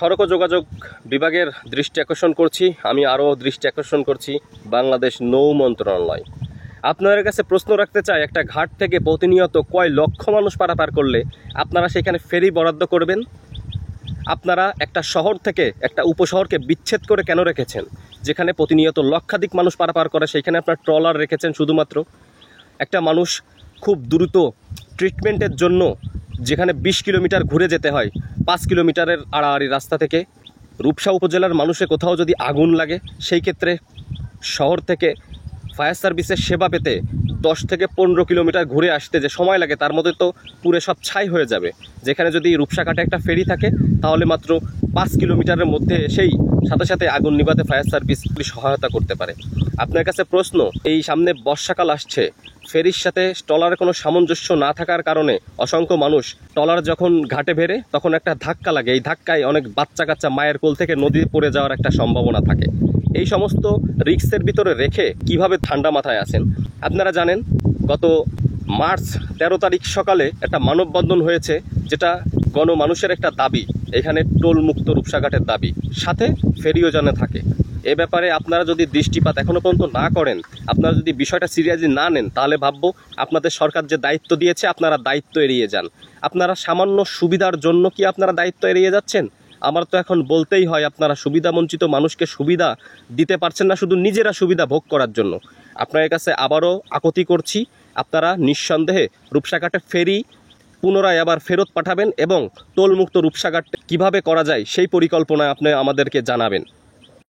সড়ক ও যোগাযোগ বিভাগের দৃষ্টি আকর্ষণ করছি, আমি আরও দৃষ্টি আকর্ষণ করছি বাংলাদেশ নৌ মন্ত্রণালয়। আপনাদের কাছে প্রশ্ন রাখতে চাই, একটা ঘাট থেকে প্রতিনিয়ত কয় লক্ষ মানুষ পারাপার করলে আপনারা সেখানে ফেরি বরাদ্দ করবেন? আপনারা একটা শহর থেকে একটা উপশহরকে বিচ্ছেদ করে কেন রেখেছেন? যেখানে প্রতিনিয়ত লক্ষাধিক মানুষ পারাপার করে সেখানে আপনার ট্রলার রেখেছেন শুধুমাত্র। একটা মানুষ খুব দ্রুত ট্রিটমেন্টের জন্য যেখানে 20 কিলোমিটার ঘুরে যেতে হয়, 5 কিলোমিটারের আড়াআড়ি রাস্তা থেকে রূপসা উপজেলার মানুষের কোথাও যদি আগুন লাগে, সেই ক্ষেত্রে শহর থেকে ফায়ার সার্ভিসের সেবা পেতে 10 থেকে 15 কিলোমিটার ঘুরে আসতে যে সময় লাগে তার মধ্যে তো পুরে সব ছাই হয়ে যাবে। যেখানে যদি রূপসাঘাটে একটা ফেরি থাকে তাহলে মাত্র 5 কিলোমিটারের মধ্যে সেই সাথে সাথে আগুন নিভাতে ফায়ার সার্ভিস সহায়তা করতে পারে। আপনার কাছে প্রশ্ন, এই সামনে বর্ষাকাল আসছে, ফেরির সাথে ট্রলারের কোনো সামঞ্জস্য না থাকার কারণে অসংখ্য মানুষ ট্রলার যখন ঘাটে ভেড়ে তখন একটা ধাক্কা লাগে, এই ধাক্কায় অনেক বাচ্চা কাচ্চা মায়ের কোল থেকে নদীতে পড়ে যাওয়ার একটা সম্ভাবনা থাকে। এই সমস্ত রিস্কের ভিতরে রেখে কিভাবে ঠান্ডা মাথায় আছেন? আপনারা জানেন গত মার্চ 13 তারিখ সকালে একটা মানববন্ধন হয়েছে, যেটা গণমানুষের একটা দাবি, এখানে টোল মুক্ত রূপসাঘাটের দাবি, সাথে ফেরিও যেন থাকে। এ ব্যাপারে আপনারা যদি দৃষ্টিপাত এখনও পর্যন্ত না করেন, আপনারা যদি বিষয়টা সিরিয়াসলি না নেন, তাহলে ভাববো আপনাদের সরকার যে দায়িত্ব দিয়েছে আপনারা দায়িত্ব এড়িয়ে যান। আপনারা সামান্য সুবিধার জন্য কি আপনারা দায়িত্ব এড়িয়ে যাচ্ছেন? আমার তো এখন বলতেই হয়, আপনারা সুবিধাবঞ্চিত মানুষকে সুবিধা দিতে পারছেন না, শুধু নিজেরা সুবিধা ভোগ করার জন্য। আপনাদের কাছে আবারও আকুতি করছি, আপনারা নিঃসন্দেহে রূপসাঘাটে ফেরি পুনরায় আবার ফেরত পাঠাবেন এবং টোলমুক্ত রূপসাঘাট কীভাবে করা যায় সেই পরিকল্পনা আপনি আমাদেরকে জানাবেন।